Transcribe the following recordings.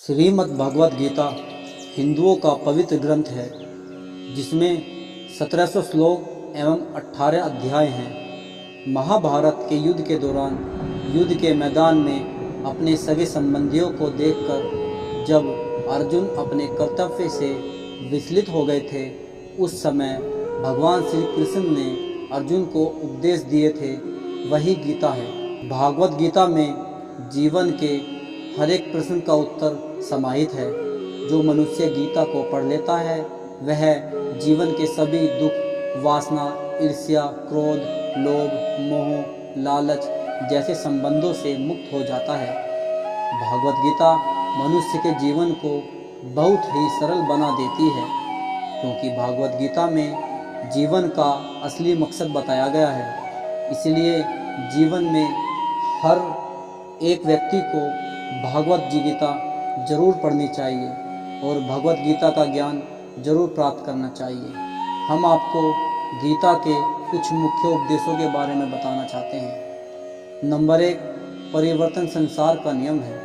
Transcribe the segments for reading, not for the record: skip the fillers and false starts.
श्रीमद् भगवद गीता हिंदुओं का पवित्र ग्रंथ है, जिसमें 1700 श्लोक एवं 18 अध्याय हैं। महाभारत के युद्ध के दौरान युद्ध के मैदान में अपने सगे संबंधियों को देखकर जब अर्जुन अपने कर्तव्य से विचलित हो गए थे, उस समय भगवान श्री कृष्ण ने अर्जुन को उपदेश दिए थे, वही गीता है। भागवत गीता में जीवन के हर एक प्रश्न का उत्तर समाहित है। जो मनुष्य गीता को पढ़ लेता है, वह जीवन के सभी दुख, वासना, ईर्ष्या, क्रोध, लोभ, मोह, लालच जैसे संबंधों से मुक्त हो जाता है। भागवत गीता मनुष्य के जीवन को बहुत ही सरल बना देती है, क्योंकि भागवत गीता में जीवन का असली मकसद बताया गया है। इसलिए जीवन में हर एक व्यक्ति को भागवत गीता जरूर पढ़नी चाहिए और भगवत गीता का ज्ञान जरूर प्राप्त करना चाहिए। हम आपको गीता के कुछ मुख्य उपदेशों के बारे में बताना चाहते हैं। नंबर 1, परिवर्तन संसार का नियम है।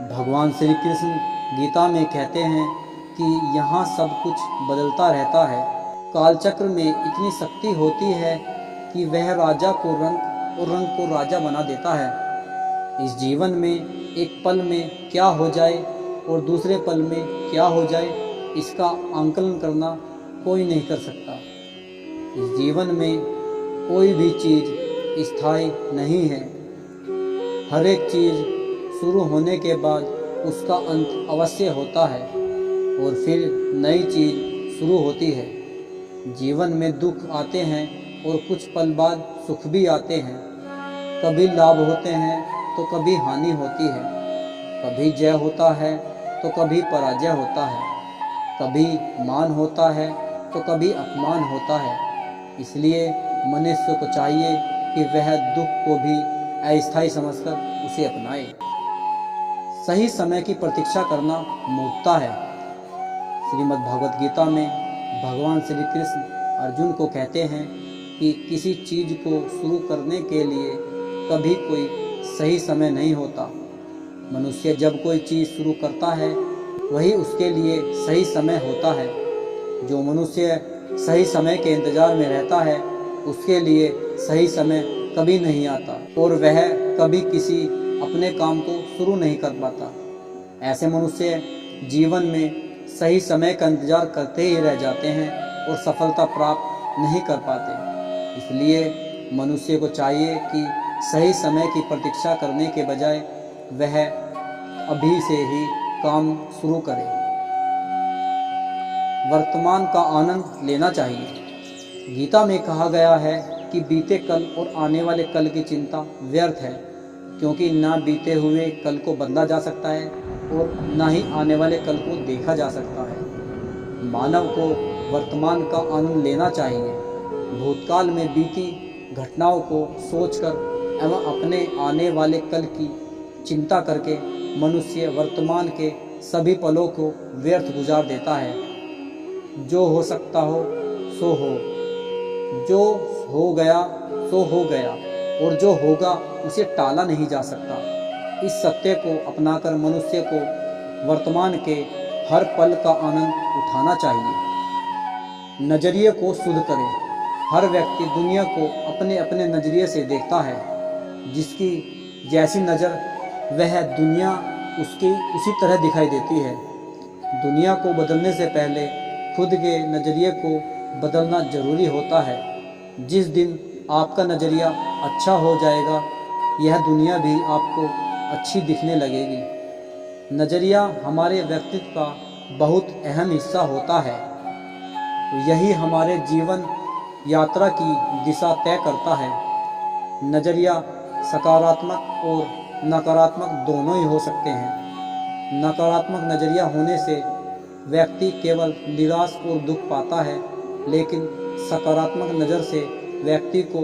भगवान श्री कृष्ण गीता में कहते हैं कि यहाँ सब कुछ बदलता रहता है। कालचक्र में इतनी शक्ति होती है कि वह राजा को रंग और रंग को राजा बना देता है। इस जीवन में एक पल में क्या हो जाए और दूसरे पल में क्या हो जाए, इसका आंकलन करना कोई नहीं कर सकता। इस जीवन में कोई भी चीज़ स्थायी नहीं है। हर एक चीज़ शुरू होने के बाद उसका अंत अवश्य होता है और फिर नई चीज़ शुरू होती है। जीवन में दुख आते हैं और कुछ पल बाद सुख भी आते हैं। कभी लाभ होते हैं तो कभी हानि होती है। कभी जय होता है तो कभी पराजय होता है। कभी मान होता है तो कभी अपमान होता है। इसलिए मनुष्य को चाहिए कि वह दुख को भी अस्थायी समझकर उसे अपनाए। सही समय की प्रतीक्षा करना मूर्खता है। श्रीमद् भगवद गीता में भगवान श्री कृष्ण अर्जुन को कहते हैं कि किसी चीज़ को शुरू करने के लिए कभी कोई सही समय नहीं होता। मनुष्य जब कोई चीज़ शुरू करता है, वही उसके लिए सही समय होता है। जो मनुष्य सही समय के इंतज़ार में रहता है, उसके लिए सही समय कभी नहीं आता और वह कभी किसी अपने काम को शुरू नहीं कर पाता। ऐसे मनुष्य जीवन में सही समय का इंतज़ार करते ही रह जाते हैं और सफलता प्राप्त नहीं कर पाते। इसलिए मनुष्य को चाहिए कि सही समय की प्रतीक्षा करने के बजाय वह अभी से ही काम शुरू करे। वर्तमान का आनंद लेना चाहिए। गीता में कहा गया है कि बीते कल और आने वाले कल की चिंता व्यर्थ है, क्योंकि ना बीते हुए कल को बदला जा सकता है और ना ही आने वाले कल को देखा जा सकता है। मानव को वर्तमान का आनंद लेना चाहिए। भूतकाल में बीती घटनाओं को सोचकर एवं अपने आने वाले कल की चिंता करके मनुष्य वर्तमान के सभी पलों को व्यर्थ गुजार देता है। जो हो सकता हो सो हो, जो हो गया सो हो गया, और जो होगा उसे टाला नहीं जा सकता। इस सत्य को अपनाकर मनुष्य को वर्तमान के हर पल का आनंद उठाना चाहिए। नज़रिए को शुद्ध करें। हर व्यक्ति दुनिया को अपने अपने नज़रिए से देखता है। जिसकी जैसी नज़र, वह दुनिया उसकी उसी तरह दिखाई देती है। दुनिया को बदलने से पहले खुद के नज़रिए को बदलना ज़रूरी होता है। जिस दिन आपका नज़रिया अच्छा हो जाएगा, यह दुनिया भी आपको अच्छी दिखने लगेगी। नज़रिया हमारे व्यक्तित्व का बहुत अहम हिस्सा होता है। यही हमारे जीवन यात्रा की दिशा तय करता है। नज़रिया सकारात्मक और नकारात्मक दोनों ही हो सकते हैं। नकारात्मक नज़रिया होने से व्यक्ति केवल निराश और दुख पाता है, लेकिन सकारात्मक नज़र से व्यक्ति को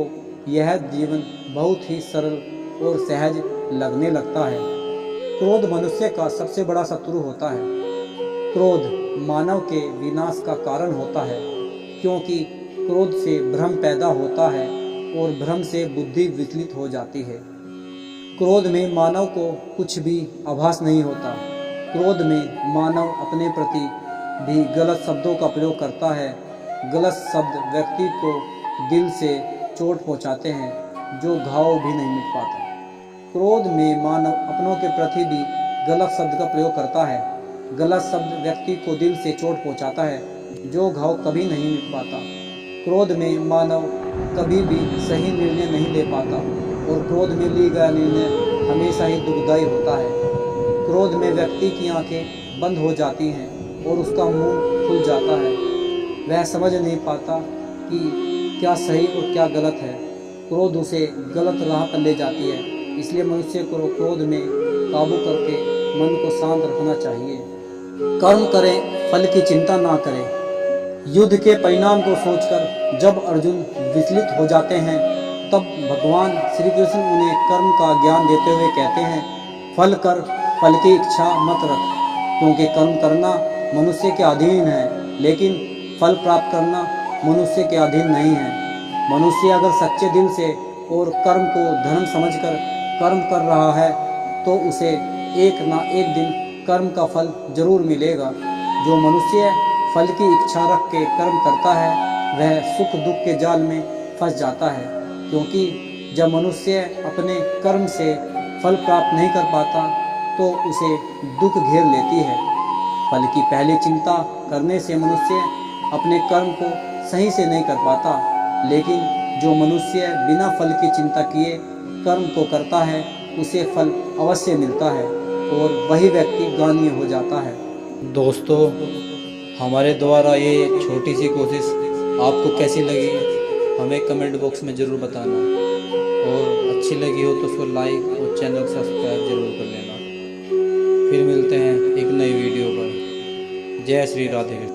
यह जीवन बहुत ही सरल और सहज लगने लगता है। क्रोध मनुष्य का सबसे बड़ा शत्रु होता है। क्रोध मानव के विनाश का कारण होता है, क्योंकि क्रोध से भ्रम पैदा होता है और भ्रम से बुद्धि विचलित हो जाती है। क्रोध में मानव को कुछ भी आभास नहीं होता। क्रोध में मानव अपने प्रति भी गलत शब्दों का प्रयोग करता है। गलत शब्द व्यक्ति को दिल से चोट पहुंचाते हैं, जो घाव भी नहीं मिट पाता। क्रोध में मानव अपनों के प्रति भी गलत शब्द का प्रयोग करता है। गलत शब्द व्यक्ति को दिल से चोट पहुंचाता है, जो घाव कभी नहीं मिट पाता। क्रोध में मानव कभी भी सही निर्णय नहीं ले पाता और क्रोध में ली गया निर्णय हमेशा ही दुखदायी होता है। क्रोध में व्यक्ति की आंखें बंद हो जाती हैं और उसका मुंह खुल जाता है। वह समझ नहीं पाता कि क्या सही और क्या गलत है। क्रोध उसे गलत राह पर ले जाती है। इसलिए मनुष्य को क्रोध में काबू करके मन को शांत रखना चाहिए। कर्म करें, फल की चिंता ना करें। युद्ध के परिणाम को सोचकर जब अर्जुन विचलित हो जाते हैं, तब भगवान श्री कृष्ण उन्हें कर्म का ज्ञान देते हुए कहते हैं, फल कर, फल की इच्छा मत रख, क्योंकि कर्म करना मनुष्य के अधीन है, लेकिन फल प्राप्त करना मनुष्य के अधीन नहीं है। मनुष्य अगर सच्चे दिल से और कर्म को धर्म समझकर कर्म कर रहा है, तो उसे एक ना एक दिन कर्म का फल जरूर मिलेगा। जो मनुष्य फल की इच्छा रख के कर्म करता है, वह सुख दुख के जाल में फंस जाता है, क्योंकि जब मनुष्य अपने कर्म से फल प्राप्त नहीं कर पाता, तो उसे दुख घेर लेती है। फल की पहले चिंता करने से मनुष्य अपने कर्म को सही से नहीं कर पाता, लेकिन जो मनुष्य बिना फल की चिंता किए कर्म को करता है, उसे फल अवश्य मिलता है और वही व्यक्ति ज्ञानी हो जाता है। दोस्तों, हमारे द्वारा ये छोटी सी कोशिश आपको कैसी लगी, हमें कमेंट बॉक्स में ज़रूर बताना, और अच्छी लगी हो तो उसको लाइक और चैनल को सब्सक्राइब जरूर कर लेना। फिर मिलते हैं एक नई वीडियो पर। जय श्री राधे।